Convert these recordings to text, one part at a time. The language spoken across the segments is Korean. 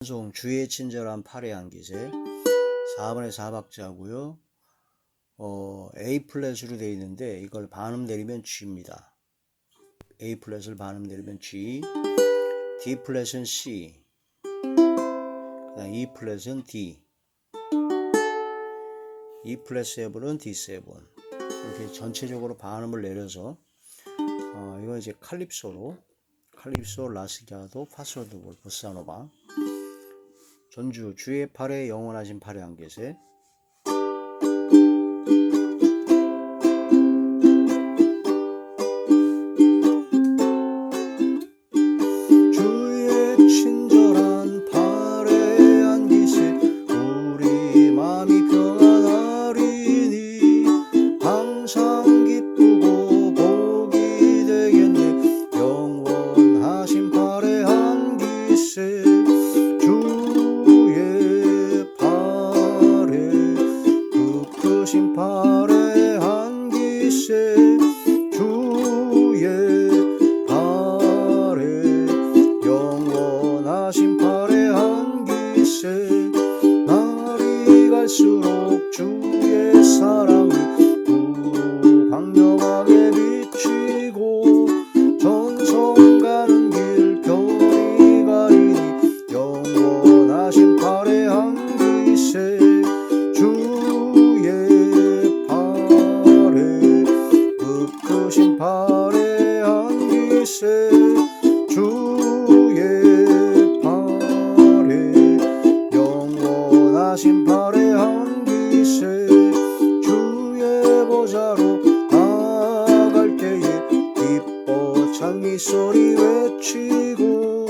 찬송 주의 친절한 팔의 안기세 4번의 4박자고요. A 플랫으로 되어 있는데 이걸 반음 내리면 G입니다. A 플랫을 반음 내리면 G, D 플랫은 C, 그다음 E 플랫은 D, E 플랫 7은 D7. 이렇게 전체적으로 반음을 내려서 이건 이제 칼립소, 라스기아도, 파솔도, 보사노바. 전주 주의 팔에 영원하신 팔의 안개세. 주의 친절한 팔에 안기세 우리 마음이 평안하리니 항상 기쁘고 복이 되겠네. 영원하신 팔에 안기세 주의 팔에 안기세 주의 팔에 영원하신 팔에 안기세 날이 갈수록 주의 사랑이 광명하게 비치고 전성 가는 길 별이 가리니 영원하신 팔에 안기세 팔에 안기세 주의 팔에 영원하신 팔에 안기세 주의 보좌로 나갈 때에 기뻐 찬미 소리 외치고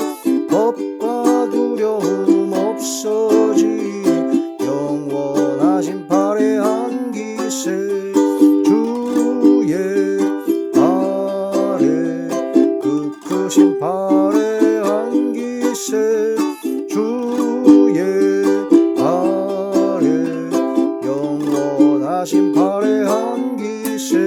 겁과 두려움 없어지니 영원하신 팔에 안기세 팔에 안기세 주의 팔에 영원하신 팔에 안기세.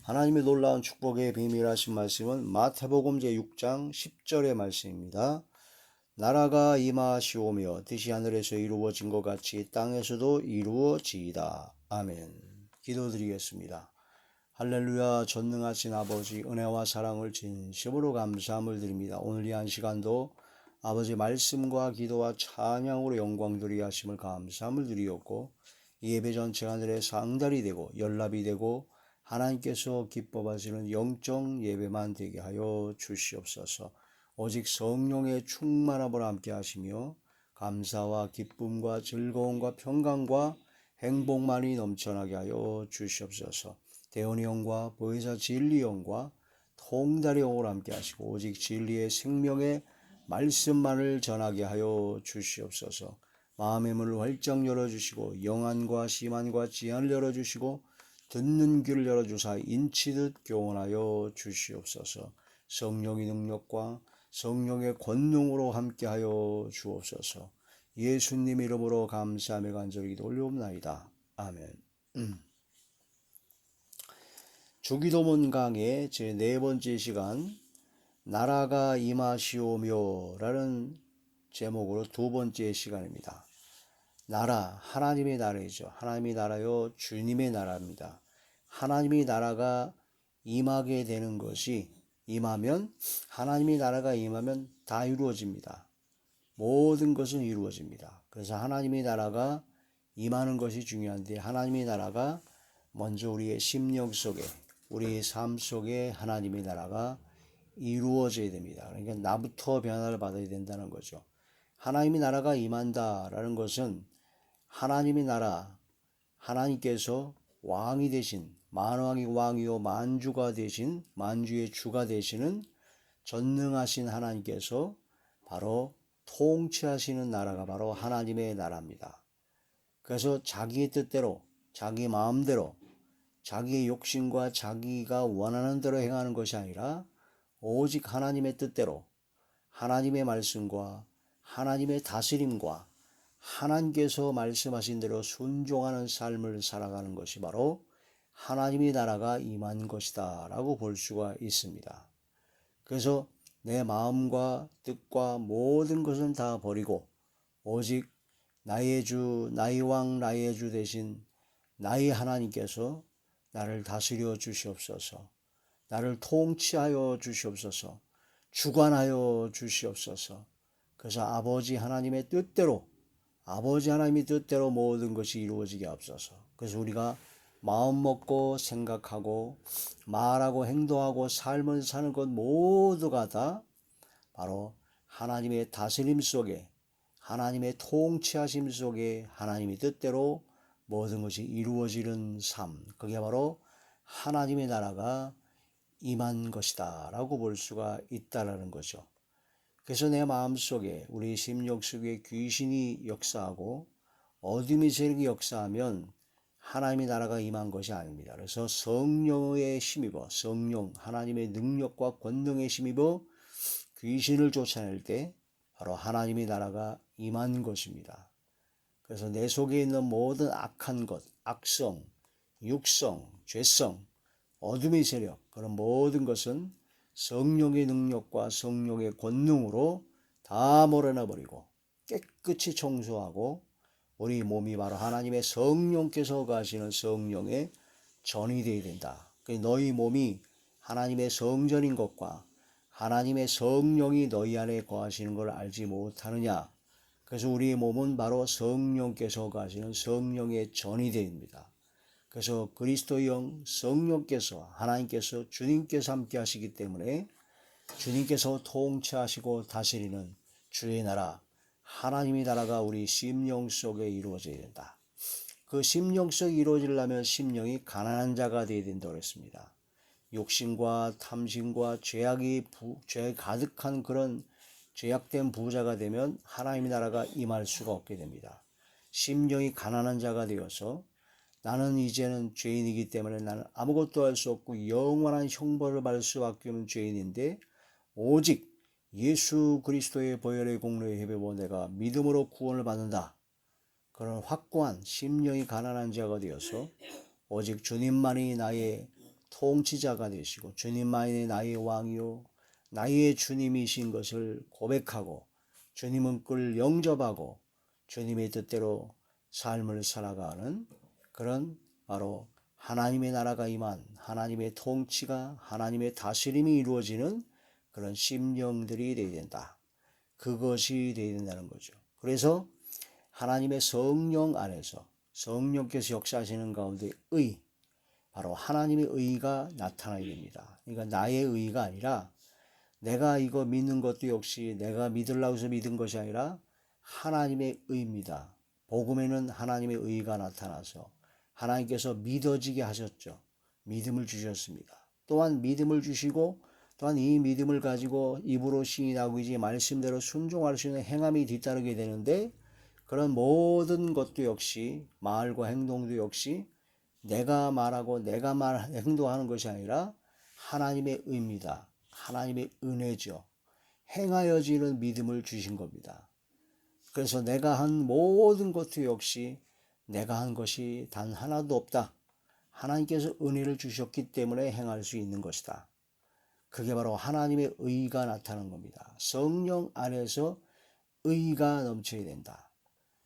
하나님의 놀라운 축복의 비밀하신 말씀은 마태복음 제6장 10절의 말씀입니다. 나라가 임하시오며 뜻이 하늘에서 이루어진 것 같이 땅에서도 이루어지이다. 아멘. 기도드리겠습니다. 할렐루야. 전능하신 아버지 은혜와 사랑을 진심으로 감사함을 드립니다. 오늘 이 한 시간도 아버지 말씀과 기도와 찬양으로 영광드리 하심을 감사함을 드리었고 이 예배 전체가 하늘의 상달이 되고 연락이 되고 하나님께서 기뻐하시는 영적 예배만 되게 하여 주시옵소서. 오직 성령의 충만함을 함께 하시며 감사와 기쁨과 즐거움과 평강과 행복만이 넘쳐나게 하여 주시옵소서. 대원의 영과 보혜사 진리 영과 통달의 영으로 함께 하시고 오직 진리의 생명의 말씀만을 전하게 하여 주시옵소서. 마음의 문을 활짝 열어주시고 영안과 심안과 지안을 열어주시고 듣는 귀를 열어주사 인치듯 교훈하여 주시옵소서. 성령의 능력과 성령의 권능으로 함께하여 주옵소서. 예수님 이름으로 감사하며 간절히 기도 올려옵나이다. 아멘. 주기도문 강의 제4번째 시간 나라가 임하시오며 라는 제목으로 두 번째 시간입니다. 나라, 하나님의 나라이죠. 하나님의 나라요 주님의 나라입니다. 하나님의 나라가 임하게 되는 것이 하나님의 나라가 임하면 다 이루어집니다. 모든 것은 이루어집니다. 그래서 하나님의 나라가 임하는 것이 중요한데 하나님의 나라가 먼저 우리의 심령 속에 우리의 삶 속에 하나님의 나라가 이루어져야 됩니다. 그러니까 나부터 변화를 받아야 된다는 거죠. 하나님의 나라가 임한다라는 것은 하나님의 나라, 하나님께서 왕이 되신 만왕의 왕이요 만주가 되신 만주의 주가 되시는 전능하신 하나님께서 바로 통치하시는 나라가 바로 하나님의 나라입니다. 그래서 자기의 뜻대로 자기 마음대로 자기의 욕심과 자기가 원하는 대로 행하는 것이 아니라 오직 하나님의 뜻대로 하나님의 말씀과 하나님의 다스림과 하나님께서 말씀하신 대로 순종하는 삶을 살아가는 것이 바로 하나님의 나라가 임한 것이다 라고 볼 수가 있습니다. 그래서 내 마음과 뜻과 모든 것은 다 버리고 오직 나의 주, 나의 왕, 나의 주 대신 나의 하나님께서 나를 다스려 주시옵소서. 나를 통치하여 주시옵소서. 주관하여 주시옵소서. 그래서 아버지 하나님의 뜻대로, 아버지 하나님의 뜻대로 모든 것이 이루어지게 하옵소서. 그래서 우리가 마음 먹고 생각하고 말하고 행동하고 삶을 사는 것 모두가 다 바로 하나님의 다스림 속에, 하나님의 통치하심 속에 하나님의 뜻대로 모든 것이 이루어지는 삶, 그게 바로 하나님의 나라가 임한 것이다 라고 볼 수가 있다라는 거죠. 그래서 내 마음속에, 우리 심령 속에 귀신이 역사하고 어둠의 세력이 역사하면 하나님의 나라가 임한 것이 아닙니다. 그래서 성령의 힘입어, 성령 하나님의 능력과 권능의 힘입어 귀신을 쫓아낼 때 바로 하나님의 나라가 임한 것입니다. 그래서 내 속에 있는 모든 악한 것, 악성, 육성, 죄성, 어둠의 세력, 그런 모든 것은 성령의 능력과 성령의 권능으로 다 몰아내버리고 깨끗이 청소하고 우리 몸이 바로 하나님의 성령께서 가시는 성령의 전이 되어야 된다. 너희 몸이 하나님의 성전인 것과 하나님의 성령이 너희 안에 거하시는 걸 알지 못하느냐. 그래서 우리의 몸은 바로 성령께서 가시는 성령의 전이 됩니다. 그래서 그리스도의 영 성령께서 하나님께서 주님께서 함께 하시기 때문에 주님께서 통치하시고 다스리는 주의 나라 하나님의 나라가 우리 심령 속에 이루어져야 된다. 그 심령 속에 이루어지려면 심령이 가난한 자가 되어야 된다고 했습니다. 욕심과 탐심과 죄악이 가득한 그런 죄악된 부자가 되면 하나님의 나라가 임할 수가 없게 됩니다. 심령이 가난한 자가 되어서 나는 이제는 죄인이기 때문에 나는 아무것도 할 수 없고 영원한 형벌을 받을 수밖에 없는 죄인인데 오직 예수 그리스도의 보혈의 공로에 힘입어 내가 믿음으로 구원을 받는다. 그런 확고한 심령이 가난한 자가 되어서 오직 주님만이 나의 통치자가 되시고 주님만이 나의 왕이요 나의 주님이신 것을 고백하고 주님은 그를 영접하고 주님의 뜻대로 삶을 살아가는 그런 바로 하나님의 나라가 임한 하나님의 통치가 하나님의 다스림이 이루어지는 그런 심령들이 되어야 된다. 그것이 되어야 된다는 거죠. 그래서 하나님의 성령 안에서 성령께서 역사하시는 가운데 바로 하나님의 의가 나타나야 됩니다. 그러니까 나의 의가 아니라 내가 이거 믿는 것도 역시 내가 믿으려고 해서 믿은 것이 아니라 하나님의 의입니다. 복음에는 하나님의 의가 나타나서 하나님께서 믿어지게 하셨죠. 믿음을 주셨습니다. 또한 믿음을 주시고 또한 이 믿음을 가지고 입으로 시인하고 이제 말씀대로 순종할 수 있는 행함이 뒤따르게 되는데 그런 모든 것도 역시 말과 행동도 역시 내가 말하고 내가 행동하는 것이 아니라 하나님의 의입니다. 하나님의 은혜죠. 행하여지는 믿음을 주신 겁니다. 그래서 내가 한 모든 것도 역시 내가 한 것이 단 하나도 없다. 하나님께서 은혜를 주셨기 때문에 행할 수 있는 것이다. 그게 바로 하나님의 의가 나타나는 겁니다. 성령 안에서 의가 넘쳐야 된다.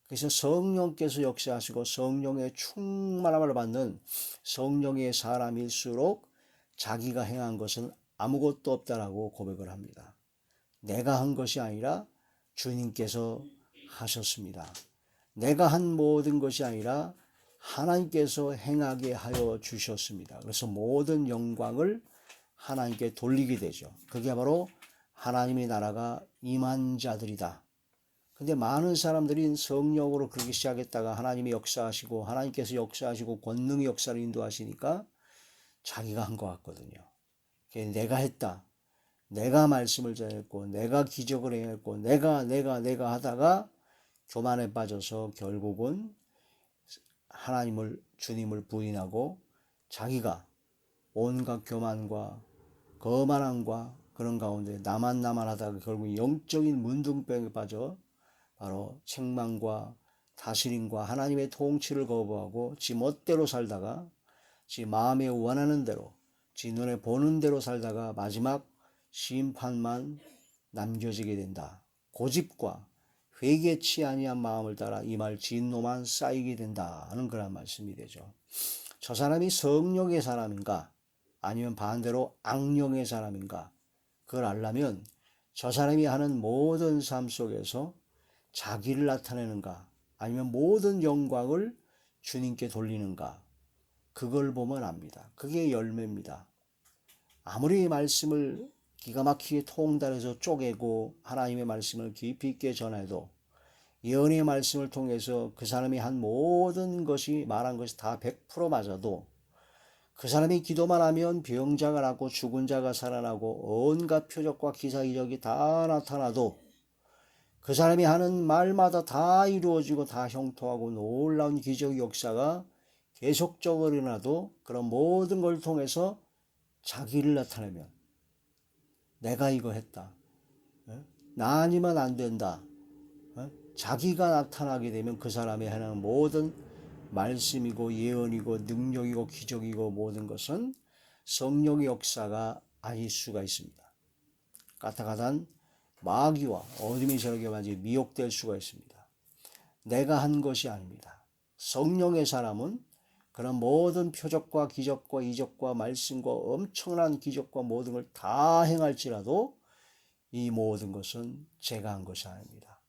그래서 성령께서 역사하시고 성령의 충만함을 받는 성령의 사람일수록 자기가 행한 것은 아무것도 없다라고 고백을 합니다. 내가 한 것이 아니라 주님께서 하셨습니다. 내가 한 모든 것이 아니라 하나님께서 행하게 하여 주셨습니다. 그래서 모든 영광을 하나님께 돌리게 되죠. 그게 바로 하나님의 나라가 임한 자들이다. 근데 많은 사람들이 성령으로 그렇게 시작했다가 하나님이 역사하시고 하나님께서 역사하시고 권능의 역사를 인도하시니까 자기가 한 것 같거든요. 내가 했다. 내가 말씀을 전했고 내가 기적을 행했고 내가 하다가 교만에 빠져서 결국은 주님을 부인하고 자기가 온갖 교만과 거만함과 그런 가운데 나만 하다가 결국 영적인 문둥병에 빠져 바로 책망과 다스림과 하나님의 통치를 거부하고 지 멋대로 살다가 지 마음에 원하는 대로 지 눈에 보는 대로 살다가 마지막 심판만 남겨지게 된다. 고집과 회개치 아니한 마음을 따라 이 말 진노만 쌓이게 된다는 그런 말씀이 되죠. 저 사람이 성령의 사람인가 아니면 반대로 악령의 사람인가 그걸 알려면 저 사람이 하는 모든 삶 속에서 자기를 나타내는가 아니면 모든 영광을 주님께 돌리는가 그걸 보면 압니다. 그게 열매입니다. 아무리 말씀을 기가 막히게 통달해서 쪼개고 하나님의 말씀을 깊이 있게 전해도 예언의 말씀을 통해서 그 사람이 한 모든 것이 말한 것이 다 100% 맞아도 그 사람이 기도만 하면 병자가 낫고 죽은 자가 살아나고 온갖 표적과 기사 이적이 다 나타나도 그 사람이 하는 말마다 다 이루어지고 다 형통하고 놀라운 기적 역사가 계속적으로 일어나도 그런 모든 걸 통해서 자기를 나타내면 내가 이거 했다. 나 아니면 안 된다. 자기가 나타나게 되면 그 사람이 하는 모든 말씀이고 예언이고 능력이고 기적이고 모든 것은 성령의 역사가 아닐 수가 있습니다. 까딱하단 마귀와 어둠이 저렇게 완전히 미혹될 수가 있습니다. 내가 한 것이 아닙니다. 성령의 사람은 그런 모든 표적과 기적과 이적과 말씀과 엄청난 기적과 모든 걸 다 행할지라도 이 모든 것은 제가 한 것이 아닙니다.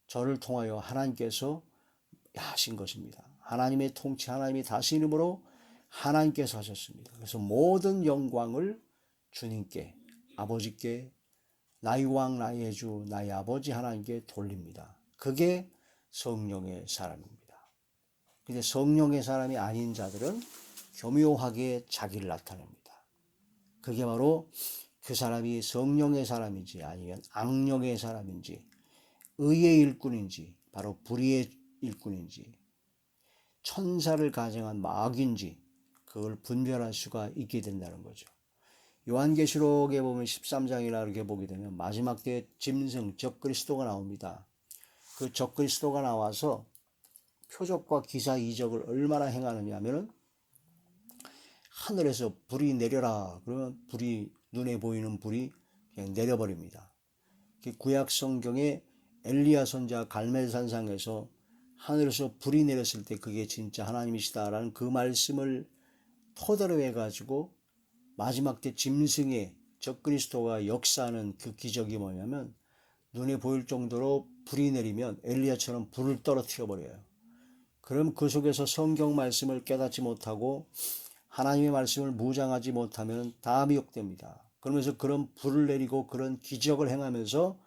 저를 통하여 하나님께서 하신 것입니다. 하나님의 통치, 하나님의 다스림으로 하나님께서 하셨습니다. 그래서 모든 영광을 주님께, 아버지께, 나의 왕, 나의 주, 나의 아버지 하나님께 돌립니다. 그게 성령의 사람입니다. 근데 성령의 사람이 아닌 자들은 교묘하게 자기를 나타냅니다. 그게 바로 그 사람이 성령의 사람인지 아니면 악령의 사람인지 의의 일꾼인지 바로 불의의 일꾼인지 천사를 가정한 마귀인지 그걸 분별할 수가 있게 된다는 거죠. 요한계시록에 보면 13장이나 이렇게 보게 되면 마지막 때 짐승 적그리스도가 나옵니다. 그 적그리스도가 나와서 표적과 기사 이적을 얼마나 행하느냐 하면은 하늘에서 불이 내려라 그러면 불이 눈에 보이는 불이 그냥 내려버립니다. 구약 성경에 엘리야 선지자 갈멜산상에서 하늘에서 불이 내렸을 때 그게 진짜 하나님이시다라는 그 말씀을 토대로 해가지고 마지막 때 짐승의 적그리스도가 역사하는 그 기적이 뭐냐면 눈에 보일 정도로 불이 내리면 엘리야처럼 불을 떨어뜨려 버려요. 그럼 그 속에서 성경 말씀을 깨닫지 못하고 하나님의 말씀을 무장하지 못하면 다 미혹됩니다. 그러면서 그런 불을 내리고 그런 기적을 행하면서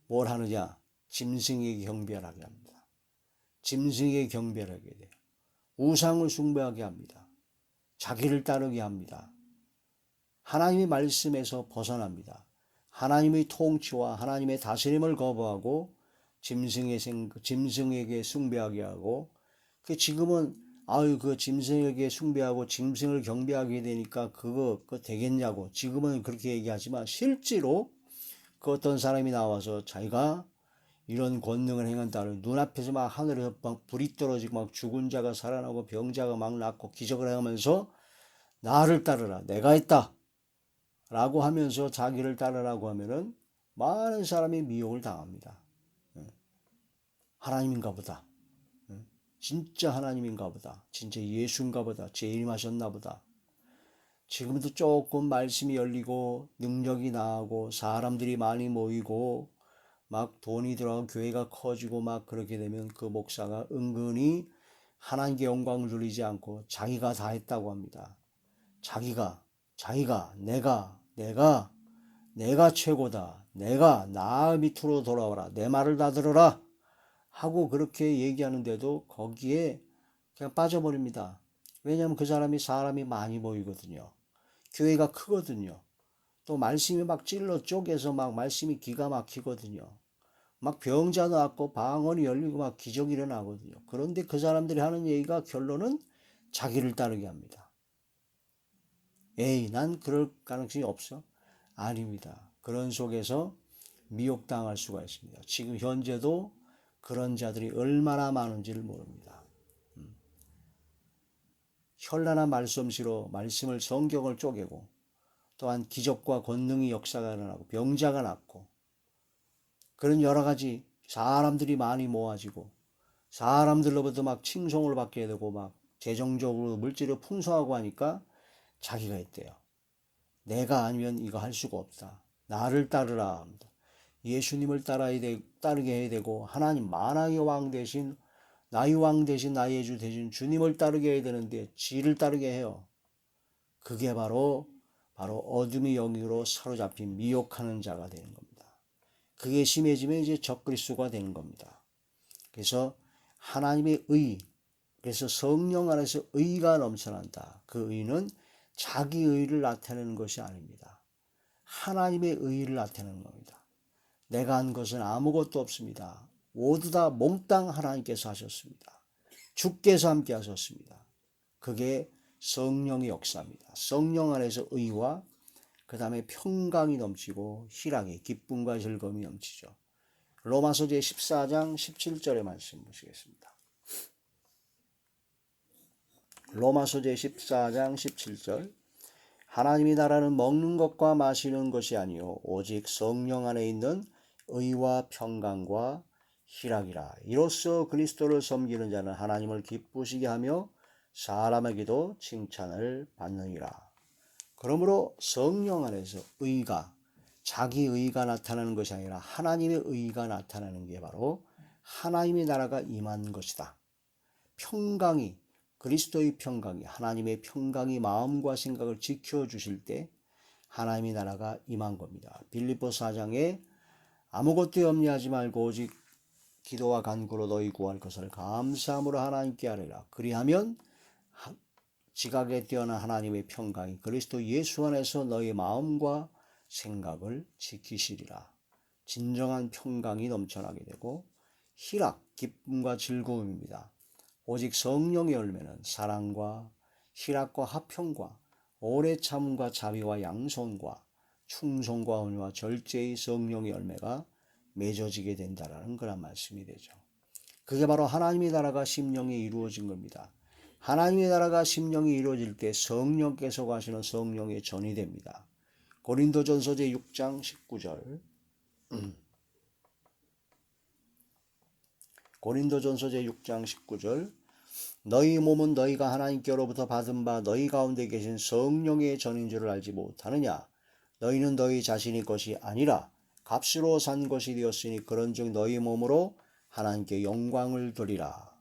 뭘 하느냐? 짐승에게 경배하게 합니다. 짐승에게 경배하게 돼요. 우상을 숭배하게 합니다. 자기를 따르게 합니다. 하나님의 말씀에서 벗어납니다. 하나님의 통치와 하나님의 다스림을 거부하고 짐승에게 숭배하게 하고 그 지금은 그 짐승에게 숭배하고 짐승을 경배하게 되니까 그거 되겠냐고 지금은 그렇게 얘기하지만 실제로 그 어떤 사람이 나와서 자기가 이런 권능을 행한다는 눈앞에서 막 하늘에서 막 불이 떨어지고 막 죽은 자가 살아나고 병자가 막 낫고 기적을 행하면서 나를 따르라 내가 했다 라고 하면서 자기를 따르라고 하면은 많은 사람이 미혹을 당합니다. 하나님인가 보다. 진짜 하나님인가 보다. 진짜 예수인가 보다. 재림하셨나 보다. 지금도 조금 말씀이 열리고 능력이 나고 사람들이 많이 모이고 막 돈이 들어가고 교회가 커지고 막 그렇게 되면 그 목사가 은근히 하나님께 영광을 돌리지 않고 자기가 다 했다고 합니다. 자기가 내가 최고다. 나 밑으로 돌아와라. 내 말을 다 들어라. 하고 그렇게 얘기하는데도 거기에 그냥 빠져버립니다. 왜냐하면 그 사람이 많이 모이거든요. 교회가 크거든요. 또 말씀이 막 찔러 쪼개서 막 말씀이 기가 막히거든요. 막 병자 낫고 방언이 열리고 막 기적이 일어나거든요. 그런데 그 사람들이 하는 얘기가 결론은 자기를 따르게 합니다. 에이, 난 그럴 가능성이 없어. 아닙니다. 그런 속에서 미혹당할 수가 있습니다. 지금 현재도 그런 자들이 얼마나 많은지를 모릅니다. 현란한 말씀시로 말씀을 성경을 쪼개고 또한 기적과 권능의 역사가 일어나고 병자가 낫고 그런 여러 가지 사람들이 많이 모아지고 사람들로부터 막 칭송을 받게 되고 막 재정적으로 물질을 풍성하고 하니까 자기가 했대요. 내가 아니면 이거 할 수가 없다. 나를 따르라 합니다. 예수님을 따르게 해야 되고 하나님 만왕의 왕 대신 나의 왕 대신 나의 주 대신 주님을 따르게 해야 되는데 지를 따르게 해요. 그게 바로 어둠의 영으로 사로잡힌 미혹하는 자가 되는 겁니다. 그게 심해지면 이제 적그리스도가 되는 겁니다. 그래서 하나님의 의, 그래서 성령 안에서 의가 넘쳐난다. 그 의는 자기 의를 나타내는 것이 아닙니다. 하나님의 의를 나타내는 겁니다. 내가 한 것은 아무것도 없습니다. 모두 다 몽땅 하나님께서 하셨습니다. 주께서 함께 하셨습니다. 그게 성령의 역사입니다. 성령 안에서 의와 그 다음에 평강이 넘치고 희락의 기쁨과 즐거움이 넘치죠. 로마서 제14장 17절의 말씀 보시겠습니다. 로마서 제14장 17절 하나님의 나라는 먹는 것과 마시는 것이 아니요 오직 성령 안에 있는 의와 평강과 희락이라. 이로써 그리스도를 섬기는 자는 하나님을 기쁘시게 하며 사람에게도 칭찬을 받느니라. 그러므로 성령 안에서 의가 자기 의가 나타나는 것이 아니라 하나님의 의가 나타나는 게 바로 하나님의 나라가 임한 것이다. 평강이 그리스도의 평강이 하나님의 평강이 마음과 생각을 지켜주실 때 하나님의 나라가 임한 겁니다. 빌립보 4장에 아무것도 염려하지 말고 오직 기도와 간구로 너희 구할 것을 감사함으로 하나님께 아뢰라. 그리하면 지각에 뛰어난 하나님의 평강이 그리스도 예수 안에서 너희 마음과 생각을 지키시리라. 진정한 평강이 넘쳐나게 되고 희락, 기쁨과 즐거움입니다. 오직 성령의 열매는 사랑과 희락과 화평과 오래 참음과 자비와 양손과 충성과 온유와 절제의 성령의 열매가 맺어지게 된다라는 그런 말씀이 되죠. 그게 바로 하나님의 나라가 심령에 이루어진 겁니다. 하나님의 나라가 심령에 이루어질 때 성령께서 가시는 성령의 전이 됩니다. 고린도전서 제6장 19절 고린도전서 제6장 19절 너희 몸은 너희가 하나님께로부터 받은 바 너희 가운데 계신 성령의 전인 줄을 알지 못하느냐. 너희는 너희 자신의 것이 아니라 값으로 산 것이 되었으니 그런즉 너희 몸으로 하나님께 영광을 돌리라.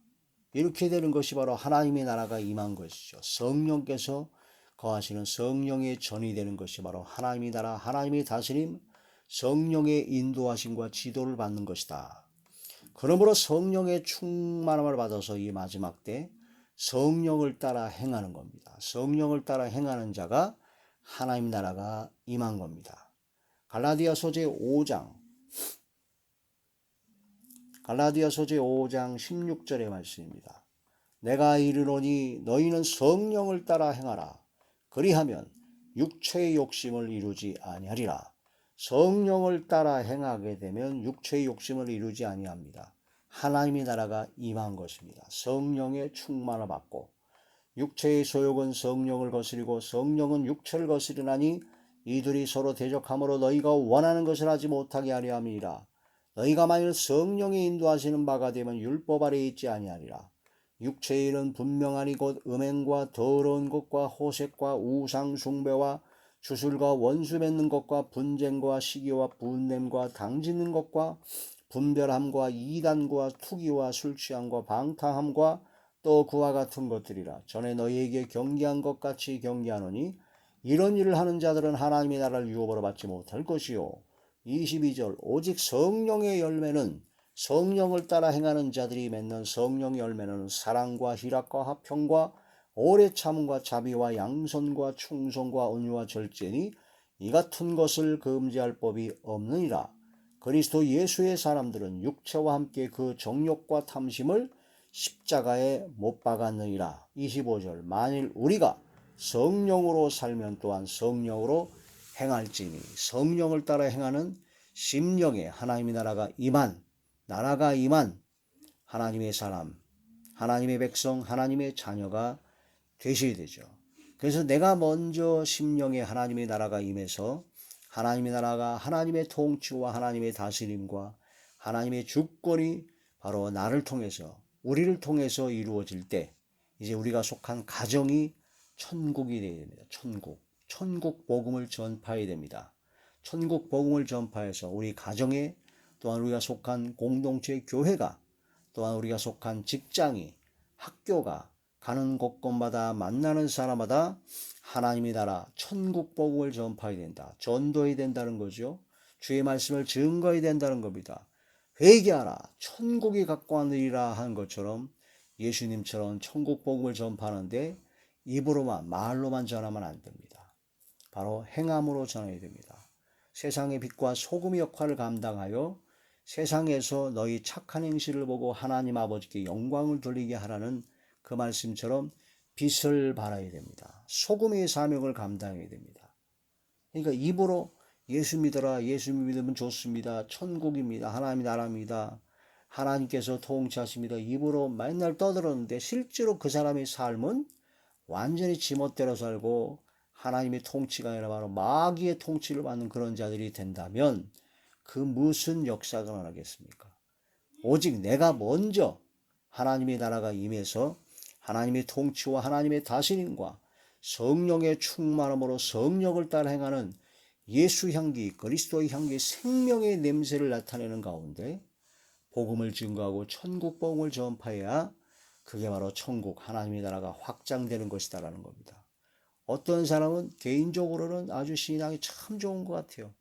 이렇게 되는 것이 바로 하나님의 나라가 임한 것이죠. 성령께서 거하시는 성령의 전이 되는 것이 바로 하나님의 나라, 하나님의 다스림, 성령의 인도하심과 지도를 받는 것이다. 그러므로 성령의 충만함을 받아서 이 마지막 때 성령을 따라 행하는 겁니다. 성령을 따라 행하는 자가 하나님 나라가 임한 겁니다. 갈라디아서 제5장 16절의 말씀입니다. 내가 이르노니 너희는 성령을 따라 행하라. 그리하면 육체의 욕심을 이루지 아니하리라. 성령을 따라 행하게 되면 육체의 욕심을 이루지 아니합니다. 하나님의 나라가 임한 것입니다. 성령의 충만을 받고 육체의 소욕은 성령을 거스리고 성령은 육체를 거스리나니 이들이 서로 대적함으로 너희가 원하는 것을 하지 못하게 하려 함이니라. 너희가 만일 성령이 인도하시는 바가 되면 율법 아래에 있지 아니하리라. 육체의 일은 분명하니 곧 음행과 더러운 것과 호색과 우상 숭배와 주술과 원수 맺는 것과 분쟁과 시기와 분냄과 당짓는 것과 분별함과 이단과 투기와 술취함과 방탕함과 또 그와 같은 것들이라. 전에 너희에게 경계한 것 같이 경계하노니 이런 일을 하는 자들은 하나님의 나라를 유업으로 받지 못할 것이요. 22절 오직 성령의 열매는 성령을 따라 행하는 자들이 맺는 성령의 열매는 사랑과 희락과 화평과 오래 참음과 자비와 양선과 충성과 온유와 절제니 이 같은 것을 금지할 법이 없느니라. 그리스도 예수의 사람들은 육체와 함께 그 정욕과 탐심을 십자가에 못 박았느니라. 25절 만일 우리가 성령으로 살면 또한 성령으로 행할지니 성령을 따라 행하는 심령에 하나님의 나라가 임한 하나님의 사람, 하나님의 백성, 하나님의 자녀가 되셔야 되죠. 그래서 내가 먼저 심령에 하나님의 나라가 임해서 하나님의 나라가 하나님의 통치와 하나님의 다스림과 하나님의 주권이 바로 나를 통해서 우리를 통해서 이루어질 때 이제 우리가 속한 가정이 천국이 되어야 됩니다. 천국 복음을 전파해야 됩니다. 천국 복음을 전파해서 우리 가정에 또한 우리가 속한 공동체 교회가 또한 우리가 속한 직장이 학교가 가는 곳곳마다 만나는 사람마다 하나님의 나라 천국 복음을 전파해야 된다. 전도해야 된다는 거죠. 주의 말씀을 증거해야 된다는 겁니다. 회개하라 천국이 갖고 왔느니라 한 것처럼 예수님처럼 천국 복음을 전파하는데 입으로만 말로만 전하면 안 됩니다. 바로 행함으로 전해야 됩니다. 세상의 빛과 소금의 역할을 감당하여 세상에서 너희 착한 행실을 보고 하나님 아버지께 영광을 돌리게 하라는 그 말씀처럼 빛을 발하야 됩니다. 소금의 사명을 감당해야 됩니다. 그러니까 입으로 예수 믿어라, 예수 믿으면 좋습니다, 천국입니다, 하나님의 나라입니다, 하나님께서 통치하십니다, 입으로 맨날 떠들었는데 실제로 그 사람의 삶은 완전히 지멋대로 살고 하나님의 통치가 아니라 바로 마귀의 통치를 받는 그런 자들이 된다면 그 무슨 역사가 나겠습니까? 오직 내가 먼저 하나님의 나라가 임해서 하나님의 통치와 하나님의 다스림과 성령의 충만함으로 성령을 따라 행하는 예수 향기, 그리스도의 향기, 생명의 냄새를 나타내는 가운데 복음을 증거하고 천국 복음을 전파해야 그게 바로 천국 하나님의 나라가 확장되는 것이다라는 겁니다. 어떤 사람은 개인적으로는 아주 신앙이 참 좋은 것 같아요.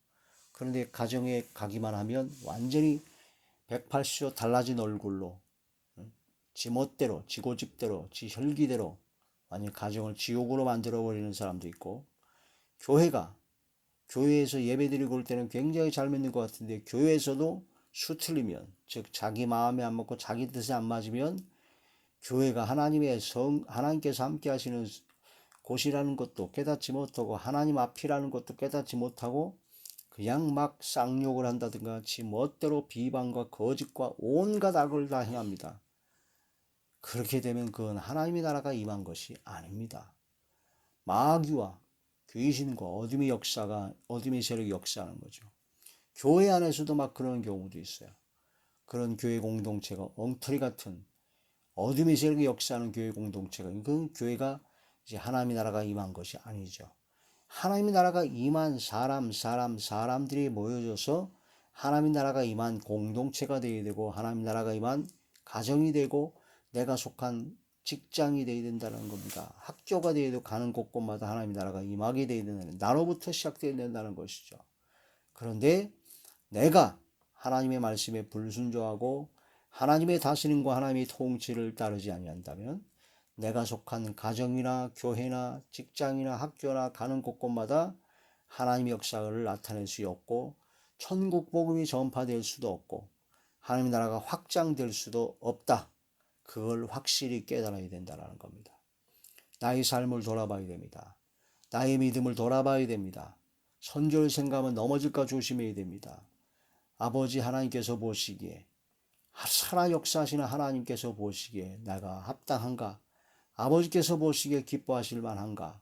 그런데 가정에 가기만 하면 완전히 180도 달라진 얼굴로 지 멋대로, 지 고집대로, 지 혈기대로 완전히 가정을 지옥으로 만들어버리는 사람도 있고, 교회에서 예배드리고 올 때는 굉장히 잘 믿는 것 같은데 교회에서도 수틀리면, 즉 자기 마음에 안 맞고 자기 뜻에 안 맞으면 교회가 하나님께서 함께 하시는 곳이라는 것도 깨닫지 못하고 하나님 앞이라는 것도 깨닫지 못하고 그냥 막 쌍욕을 한다든가 지 멋대로 비방과 거짓과 온갖 악을 다 행합니다. 그렇게 되면 그건 하나님의 나라가 임한 것이 아닙니다. 마귀와 귀신과 어둠의 세력이 역사하는 거죠. 교회 안에서도 막 그런 경우도 있어요. 그런 교회 공동체가 엉터리 같은 어둠의 세력이 역사하는 교회 공동체가, 그 교회가 이제 하나님의 나라가 임한 것이 아니죠. 하나님의 나라가 임한 사람들이 모여져서 하나님의 나라가 임한 공동체가 되어야 되고 하나님의 나라가 임한 가정이 되고 내가 속한 직장이 되어야 된다는 겁니다. 학교가 되어야 되고 가는 곳곳마다 하나님의 나라가 임하게 되어야 된다는, 나로부터 시작되어야 된다는 것이죠. 그런데 내가 하나님의 말씀에 불순종하고 하나님의 다스림과 하나님의 통치를 따르지 아니한다면 내가 속한 가정이나 교회나 직장이나 학교나 가는 곳곳마다 하나님의 역사를 나타낼 수 없고 천국 복음이 전파될 수도 없고 하나님의 나라가 확장될 수도 없다. 그걸 확실히 깨달아야 된다는 겁니다. 나의 삶을 돌아봐야 됩니다. 나의 믿음을 돌아봐야 됩니다. 선조를 생각하면 넘어질까 조심해야 됩니다. 아버지 하나님께서 보시기에, 살아 역사하시는 하나님께서 보시기에 내가 합당한가? 아버지께서 보시기에 기뻐하실 만한가?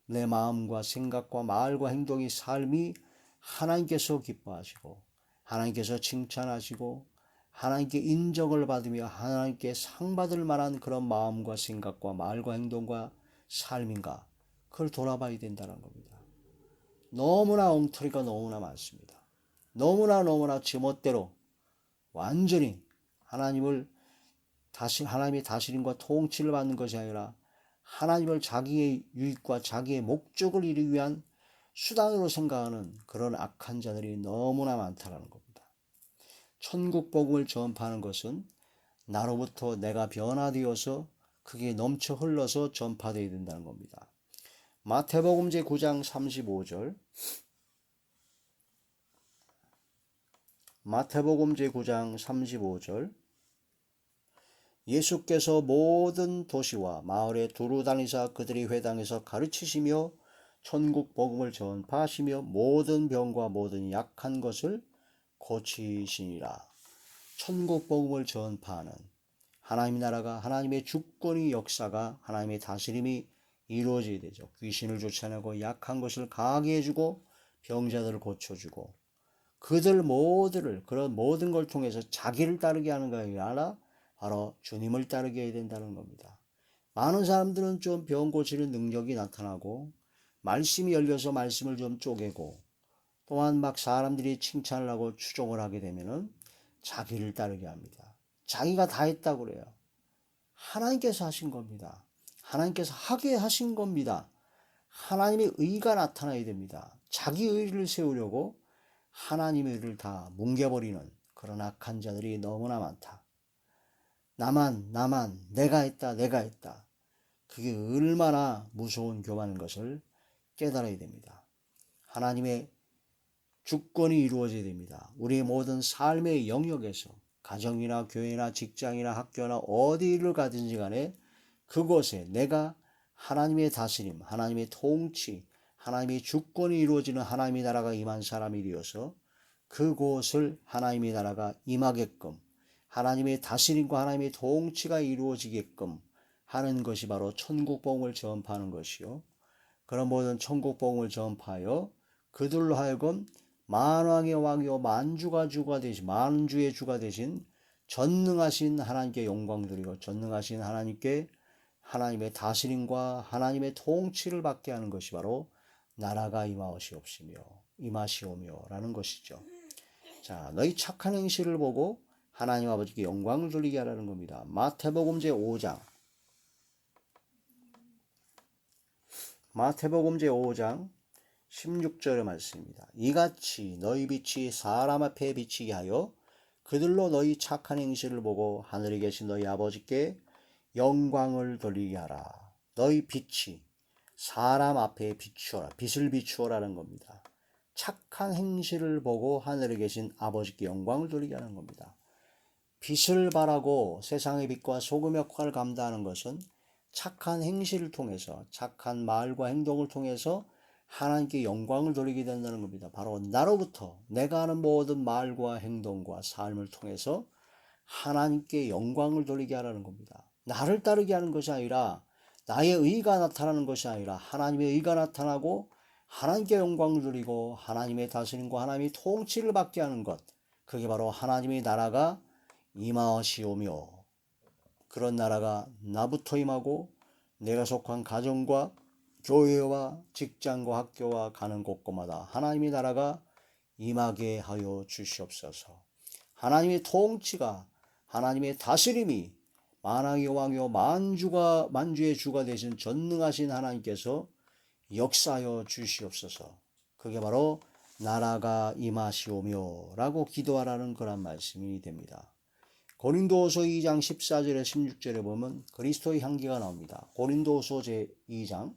내 마음과 생각과 말과 행동이 삶이 하나님께서 기뻐하시고 하나님께서 칭찬하시고 하나님께 인정을 받으며 하나님께 상 받을 만한 그런 마음과 생각과 말과 행동과 삶인가? 그걸 돌아봐야 된다는 겁니다. 너무나 엉터리가 너무나 많습니다. 너무나 지멋대로 완전히 하나님의 다스림과 통치를 받는 것이 아니라 하나님을 자기의 유익과 자기의 목적을 이루기 위한 수단으로 생각하는 그런 악한 자들이 너무나 많다는 겁니다. 천국 복음을 전파하는 것은 나로부터 내가 변화되어서 그게 넘쳐 흘러서 전파되어야 된다는 겁니다. 마태복음 제9장 35절, 마태복음 제9장 35절, 예수께서 모든 도시와 마을에 두루 다니사 그들이 회당에서 가르치시며 천국 복음을 전파하시며 모든 병과 모든 약한 것을 고치시니라. 천국 복음을 전파하는 하나님의 나라가, 하나님의 주권의 역사가, 하나님의 다스림이 이루어져야 되죠. 귀신을 쫓아내고 약한 것을 강하게 해주고 병자들을 고쳐주고 그들 모두를 그런 모든 걸 통해서 자기를 따르게 하는 것이 아니라 바로 주님을 따르게 해야 된다는 겁니다. 많은 사람들은 좀 병 고치는 능력이 나타나고 말씀이 열려서 말씀을 좀 쪼개고 또한 막 사람들이 칭찬을 하고 추종을 하게 되면은 자기를 따르게 합니다. 자기가 다 했다고 그래요. 하나님께서 하신 겁니다. 하나님께서 하게 하신 겁니다. 하나님의 의가 나타나야 됩니다. 자기 의를 세우려고 하나님의 의를 다 뭉개버리는 그런 악한 자들이 너무나 많다. 나만 내가 했다. 그게 얼마나 무서운 교만인 것을 깨달아야 됩니다. 하나님의 주권이 이루어져야 됩니다. 우리의 모든 삶의 영역에서 가정이나 교회나 직장이나 학교나 어디를 가든지 간에 그곳에 내가 하나님의 다스림, 하나님의 통치, 하나님의 주권이 이루어지는 하나님의 나라가 임한 사람이 되어서 그곳을 하나님의 나라가 임하게끔 하나님의 다스림과 하나님의 통치가 이루어지게끔 하는 것이 바로 천국복음을 전파하는 것이요. 그런 모든 천국복음을 전파하여 그들로 하여금 만왕의 왕이요 만주가 주가 되신 만주의 주가 되신 전능하신 하나님께 영광 드리고 전능하신 하나님께 하나님의 다스림과 하나님의 통치를 받게 하는 것이 바로 나라가 임하시오며 라는 것이죠. 자, 너희 착한 행실을 보고 하나님 아버지께 영광을 돌리게 하라는 겁니다. 마태복음 제5장 16절의 말씀입니다. 이같이 너희 빛이 사람 앞에 비치게 하여 그들로 너희 착한 행실을 보고 하늘에 계신 너희 아버지께 영광을 돌리게 하라. 너희 빛이 사람 앞에 비추어라. 빛을 비추어라는 겁니다. 착한 행실을 보고 하늘에 계신 아버지께 영광을 돌리게 하는 겁니다. 빛을 발하고 세상의 빛과 소금 역할을 감당하는 것은 착한 행실을 통해서 착한 말과 행동을 통해서 하나님께 영광을 돌리게 된다는 겁니다. 바로 나로부터 내가 하는 모든 말과 행동과 삶을 통해서 하나님께 영광을 돌리게 하라는 겁니다. 나를 따르게 하는 것이 아니라 나의 의가 나타나는 것이 아니라 하나님의 의가 나타나고 하나님께 영광을 돌리고 하나님의 다스림과 하나님의 통치를 받게 하는 것, 그게 바로 하나님의 나라가 임하시오며 그런 나라가 나부터 임하고 내가 속한 가정과 교회와 직장과 학교와 가는 곳곳마다 하나님의 나라가 임하게 하여 주시옵소서. 하나님의 통치가 하나님의 다스림이 만왕의 왕이요 만주의 주가 되신 전능하신 하나님께서 역사하여 주시옵소서. 그게 바로 나라가 임하시오며 라고 기도하라는 그런 말씀이 됩니다. 고린도후서 2장 14절에 16절에 보면 그리스도의 향기가 나옵니다. 고린도후서 제2장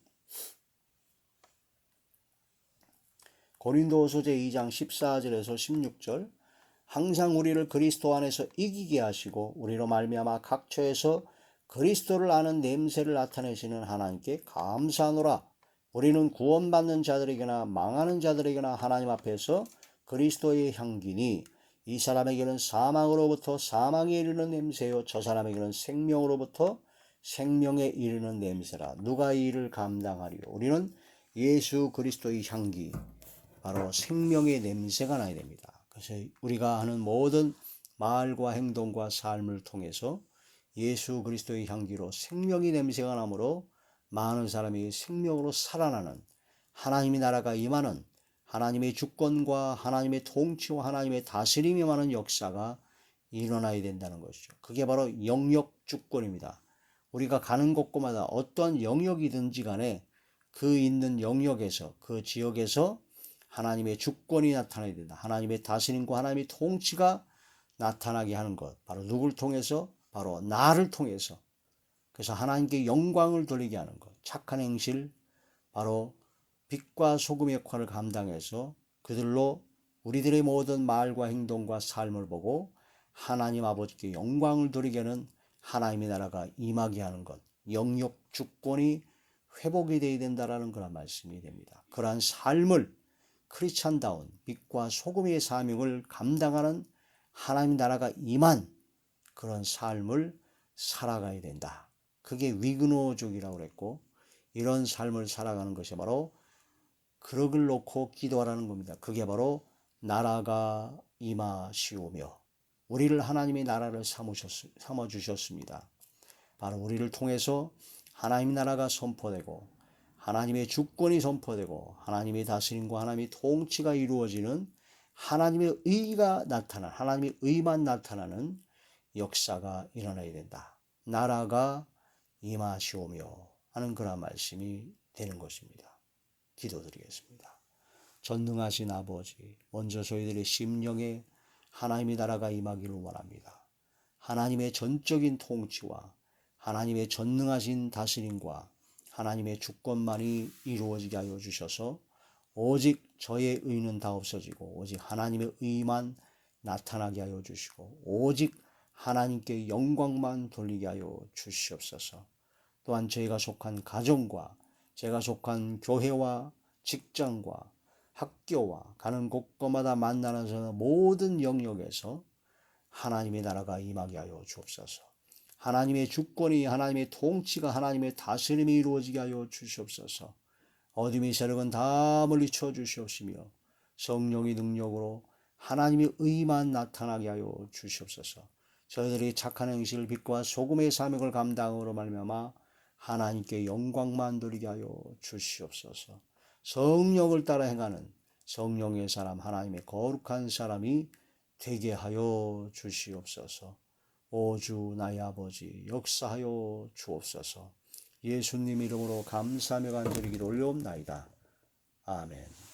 14절에서 16절 항상 우리를 그리스도 안에서 이기게 하시고 우리로 말미암아 각처에서 그리스도를 아는 냄새를 나타내시는 하나님께 감사하노라. 우리는 구원받는 자들에게나 망하는 자들에게나 하나님 앞에서 그리스도의 향기니 이 사람에게는 사망으로부터 사망에 이르는 냄새요 저 사람에게는 생명으로부터 생명에 이르는 냄새라. 누가 이 일을 감당하리요? 우리는 예수 그리스도의 향기, 바로 생명의 냄새가 나야 됩니다. 그래서 우리가 하는 모든 말과 행동과 삶을 통해서 예수 그리스도의 향기로 생명의 냄새가 나므로 많은 사람이 생명으로 살아나는 하나님의 나라가 임하는 하나님의 주권과 하나님의 통치와 하나님의 다스림이 임하는 역사가 일어나야 된다는 것이죠. 그게 바로 영역 주권입니다. 우리가 가는 곳곳마다 어떤 영역이든지 간에 그 있는 영역에서 그 지역에서 하나님의 주권이 나타나야 된다. 하나님의 다스림과 하나님의 통치가 나타나게 하는 것. 바로 누굴 통해서? 바로 나를 통해서. 그래서 하나님께 영광을 돌리게 하는 것. 착한 행실, 바로 빛과 소금의 역할을 감당해서 그들로 우리들의 모든 말과 행동과 삶을 보고 하나님 아버지께 영광을 돌리게 하는 하나님의 나라가 임하게 하는 것. 영역 주권이 회복이 되어야 된다라는 그런 말씀이 됩니다. 그러한 삶을 크리스찬다운 빛과 소금의 사명을 감당하는 하나님 나라가 임한 그런 삶을 살아가야 된다. 그게 위그노족이라고 그랬고 이런 삶을 살아가는 것이 바로 그릇을 놓고 기도하라는 겁니다. 그게 바로 나라가 임하시오며 우리를 하나님의 나라를 삼아주셨습니다. 바로 우리를 통해서 하나님의 나라가 선포되고 하나님의 주권이 선포되고 하나님의 다스림과 하나님의 통치가 이루어지는 하나님의 의가 나타나는 하나님의 의만 나타나는 역사가 일어나야 된다. 나라가 임하시오며 하는 그런 말씀이 되는 것입니다. 기도드리겠습니다. 전능하신 아버지, 먼저 저희들의 심령에 하나님의 나라가 임하기를 원합니다. 하나님의 전적인 통치와 하나님의 전능하신 다스림과 하나님의 주권만이 이루어지게 하여 주셔서 오직 저의 의는 다 없어지고 오직 하나님의 의만 나타나게 하여 주시고 오직 하나님께 영광만 돌리게 하여 주시옵소서. 또한 저희가 속한 가정과 제가 속한 교회와 직장과 학교와 가는 곳곳마다 만나는 모든 영역에서 하나님의 나라가 임하게 하여 주옵소서. 하나님의 주권이 하나님의 통치가 하나님의 다스림이 이루어지게 하여 주시옵소서. 어둠의 세력은 다 물리쳐 주시옵시며 성령의 능력으로 하나님의 의만 나타나게 하여 주시옵소서. 저희들이 착한 행실을 빛과 소금의 사명을 감당으로 말미암아 하나님께 영광만 돌리게 하여 주시옵소서. 성령을 따라 행하는 성령의 사람 하나님의 거룩한 사람이 되게 하여 주시옵소서. 오주 나의 아버지 역사하여 주옵소서. 예수님 이름으로 감사하며 간절히 기도 올려옵나이다. 아멘.